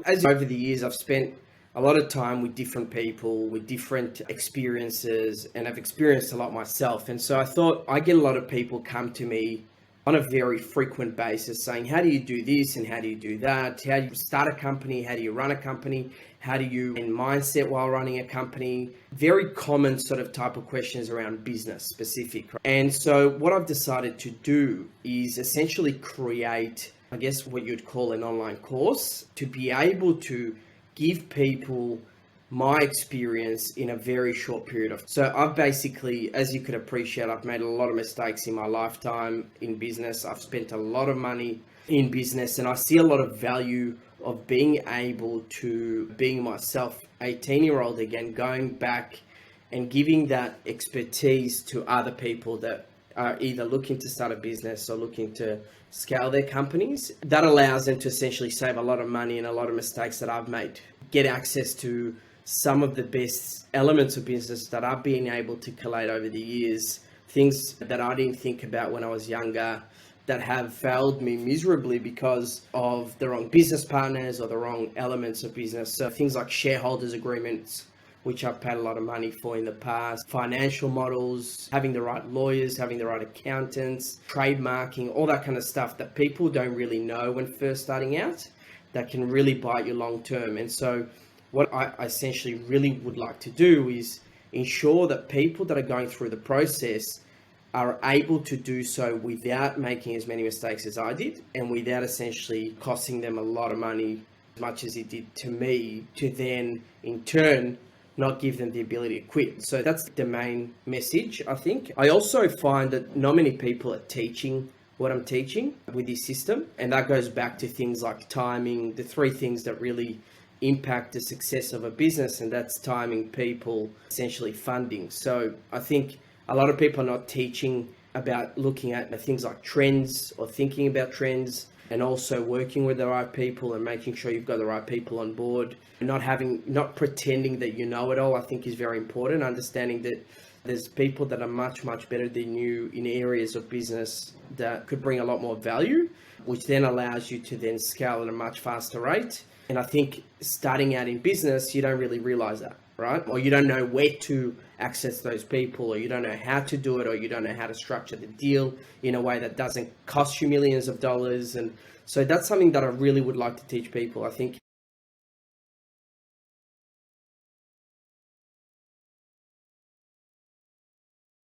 As over the years, I've spent a lot of time with different people, with different experiences, and I've experienced a lot myself. And so I thought I get a lot of people come to me on a very frequent basis saying, how do you do this and how do you do that? How do you start a company? How do you run a company? How do you in mindset while running a company? Very common sort of type of questions around business specific. And so what I've decided to do is essentially create, I guess, what you'd call an online course to be able to give people my experience in a very short period of time. So I've basically, as you could appreciate, I've made a lot of mistakes in my lifetime in business. I've spent a lot of money in business, and I see a lot of value of being able to being myself, 18-year-old again, going back and giving that expertise to other people that are either looking to start a business or looking to scale their companies. That allows them to essentially save a lot of money and a lot of mistakes that I've made. Get access to some of the best elements of business that I've been able to collate over the years, things that I didn't think about when I was younger that have failed me miserably because of the wrong business partners or the wrong elements of business. So things like shareholders agreements, which I've paid a lot of money for in the past, financial models, having the right lawyers, having the right accountants, trademarking, all that kind of stuff that people don't really know when first starting out, that can really bite you long term. And so what I essentially really would like to do is ensure that people that are going through the process are able to do so without making as many mistakes as I did and without essentially costing them a lot of money, as much as it did to me, to then in turn not give them the ability to quit. So that's the main message, I think. I also find that not many people are teaching what I'm teaching with this system. And that goes back to things like timing, the three things that really impact the success of a business, and that's timing, people, essentially funding. So I think a lot of people are not teaching about looking at things like trends or thinking about trends, and also working with the right people and making sure you've got the right people on board. Not pretending that you know it all, I think, is very important. Understanding that there's people that are much, much better than you in areas of business that could bring a lot more value, which then allows you to then scale at a much faster rate. And I think starting out in business, you don't really realize that, right? Or you don't know where to access those people, or you don't know how to do it, or you don't know how to structure the deal in a way that doesn't cost you millions of dollars. And so that's something that I really would like to teach people. I think